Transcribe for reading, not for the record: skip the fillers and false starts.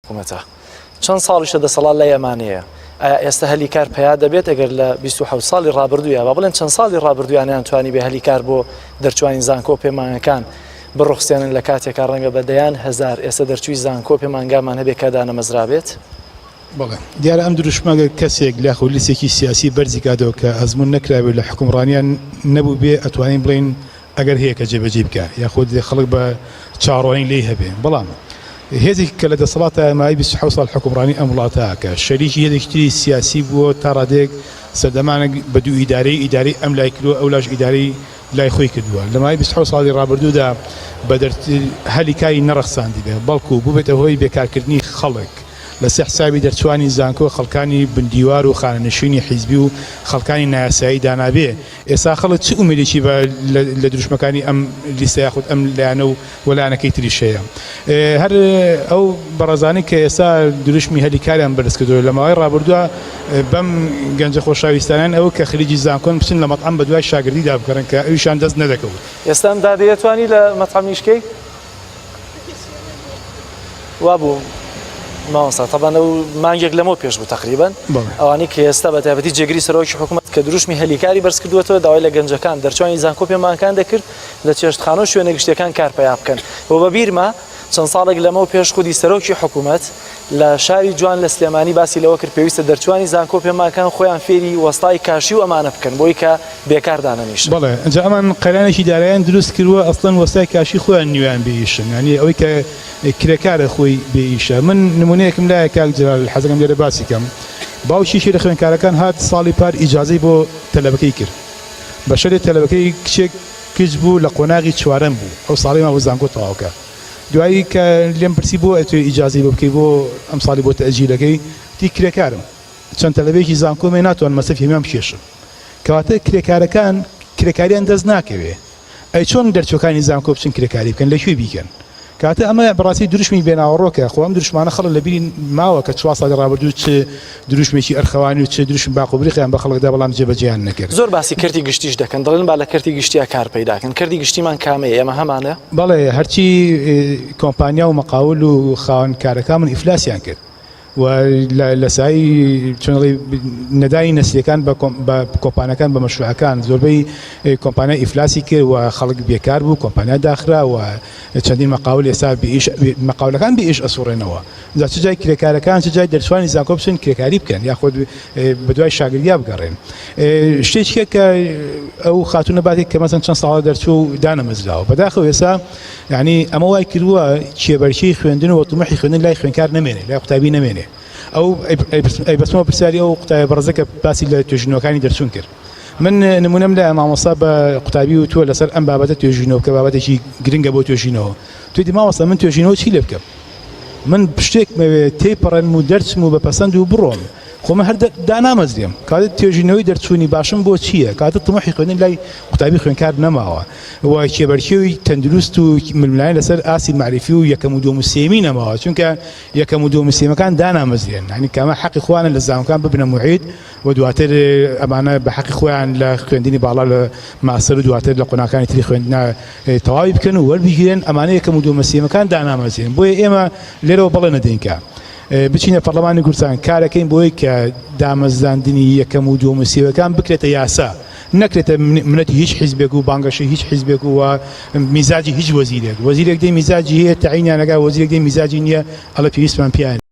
حکوومەتە چەند ساڵیشە دەسەڵات لە ئێمانەیە ئێستا هەلیکار پیا دەبێت ئەگەر لە 27 ساڵی ڕابردوویە با بڵێن چەند ساڵی ڕابردویانیان توانی بێ هەلیکار بۆ دەرچوانی زانکۆ پەیمانەکان بڕوخسێنن لە کاتێکا ڕەنگە بە دەیان هەزار ئێستا دەرچووی زانکۆ پەیمانگامان هەبێت کە دانەمەزرابێت بەڵێ دیارە ئەم دروشمەگە کەسێک لە خۆلیسێکی سیاسی بەرزی کاتەوە کە ئەزمون نەکراوێت لە حکومڕانیان نەبوو بێ ئەتوانین بڵین ئەگەر هەیە کە جێبەجێ بکە یاخود خەڵک بە چاڕۆین لێی هەبێ بەڵام هێزێکی کە لە دەسەڵاتە مای 27 ساڵ حکومڕانی ئەم وڵاتە کە شەریکی هێزێکی سیاسی بووە تا ڕادێک سەردەمانە بە دوو ئیدارەی ئەم لای کردووە ئەو لاش ئیدارەی لای خۆی کردووە لە مای 27 ساڵی ڕابردوودا بە هەلیکاری نەڕەخساندی بێ بەڵکو بووبێتە هۆی بێکارکردنی خەڵک لەسەر حسابی دەرچوانی زانکۆ خەڵکانی بندیوار و خانەنشینی حیزبی و خەڵکانی نایاسایی دانابێ ئێستا خەڵک چ ئومێدێکی لە دروشمەکانی ئەم لیستە یاخود ئەم لایەنە و وەلایەنەکەی تریشەیە هەر ئەو بەڕێزانەی کە ئێستا دروشمی هەلیکاریان بەرز کردووە لە ماوەی ڕابردووە بەم گەنجە خۆشەویستانیان ئەوە کە خلیجی زانکۆن بچن لە مەطعەم بە دوای شاگردیدا بکەن کە ئەویشان دەست نەدەکەوت ئێستا ئەم دادەیەتوانی لە مەطعەم نیشکەی وابوو ماوەسا طبعا ئەو مانگێک لەمەوە پێش بوو تقریبا ئەوانەی کە ئێستا بە تایبەتی جێگری سەرۆکی حکوومەت کە دروشمی هەلیکاری بەرز کردووەتەوە داوای لە گەنجەکان دەرچوانی زانکۆ پەیمانەکان دەکرد لە چێشتخانە و شوێنە گشتیەکان کارپەیا بکەن بۆ بە بیرمە چەند ساڵێک لەمەوە پێش خودی سەرۆکی حکوومەت لە شاری جوان لە سلێمانی باسی لەوە کرد پێویستە دەرچوانی زانکۆ پەیمانەکان خۆیان فێری وەستای کاشی و ئەمانە بکەن بۆی کە بێکار دانەنیشن بەڵێ ئەنجا ئەمان قەرانێکی دارایان دروست کردووە ئەسڵەن وەستای کاشی خۆیان نیویان بێئیشن یعنی ئەوەی کە کرێکارە خۆی بێئیشە من نمونەیەکم لایە کاک جەلال حەزەکەم لێرە باسی کەم باوشیشی لە خوێندکارەکان هات ساڵی پار ئیجازەی بۆ تەلەبەکەی کرد بە شەرێ تەلەبەکەی کچێک کچ بوو لە قۆناغی چوارەم بوو ئەو ساڵی ما بۆ زانکۆ تەواوکە دوایی کە لێم پرسی بۆ ئەتوێ ئیجازەی بۆ بکەی بۆ ئەم ساڵی بۆ تەئەجیلەکەی تی کرێکارم چەند تەلەبەیەکی زانکۆمێ ناتوان مەسەفی هەمان بکێشن کەواتە کرێکارەکان کرێکاریان دەست ناکەوێ ئەی چۆن دەرچوەکانی زانکۆ بچن کرێکاری بکەن لەکوێ بیکەن کاتە ئەمە بەڕاستی دروشمی بێناوەڕۆکە خۆ ئەم دروشمانە خەڵک لە بیری ماوە کە 4 ساڵی ڕابردوو چ دروشمێکی ئەرخەوانی و چ دروشم باقوبریقیان بە خەڵکدا بەڵام جێبەجێیان نەکرد زۆر باسی کردی گشتیش دەکەن دەڵێن با لە کردی گشتیە کار پەیداکەن کردی گشتیمان کامەیە ئێمە هەمانە بەڵێ هەرچی کۆمپانیا و مەقاول و خاوەنکارەکان من ئیفلاسیان کرد و لە سایی چۆنڵی نەدانی نەسلەکان بە کۆمپانیەکان بە مەشروعەکان زۆربەی کۆمپانیا ئیفلاسی کرد و خەڵک بێکار بوو کۆمپانیا داخرا و چەندین مەقاول ئێستا مەقاولەکان بئیش ئەسوڕێنەوە جا چ جای کرێکارەکان چ جای دەرچوانی زانکۆ بچن کرێکاری بکەن یاخود بە دوای شاگردیا بگەڕێن شتێکێک کە ئەو خاتونە باتێک کە مەسەن چەند ساڵە دەرچوو دانەمەزراوە بەداخەوە ئێستا یعنی ئەمە وای کردووە کێبەرچی خوێندن و تمەحی خوێندن لای خوێندکار نمێنێ لای قوتابی نمێنێ ئەو بەسمەوە پرسیاری ئەو قوتابە بەڕزەکە باسی لە توێژینەوەکانی دەرچوون کرد من نمونەم لە مامۆستا بە قوتابی و تۆ لەسەر ئەم بابەتە توێژینەوە کە بابەتێکی گرنگە بۆ توێژینەوە توی دی مامۆستا من توێژینەوە چی لێ بکەم من پشتێک تێپەڕەن و دەرچم و بە پەسەند و بڕۆم خۆمە هەر دانامەزرێم کاتە توێژینەوەی دەرچوونی باشم بۆ چییە کاتە تمەحی خوێندن لای قوتابی خوێندکار نەماوە و کێبەرکێوی تەندروست و ململایەن لەسەر ئاسی معرفی و یەکەم و دووەم و سێمی نەماوە چونکە یەکەم و دووەم و سێمەکان دانامەزرێن یعنی کەمە حەقی خۆیان لە زانکۆکان ببنە موعید و دواتر ئەمانە بە حەقی خۆیان لە خوێندنی باڵا لە ماسەر و دواتر لە قۆناکانی تری خوێندنە تەواوی بکەن و وەربگیرن ئەمانە یەکەم و دووەم و سێمەکان دانامەزرێن بۆیە ئێمە لێرەوە بەڵێ نەدەینکە بچینە پەرلەمانی کوردستان کارەکەین بۆی کە دامەزراندنی یەکەم و دووەم و سێوەکان بکرێتە یاسا نەکرێتە منەتی هیچ حیزبێک و بانگەشی هیچ حیزبێک و میزاجی هیچ وەزیرێک دەی میزاجی هەیە تەعینیان نەکا وەزیرێک دەی میزاجی نییە ئەڵە پێویستمان پیان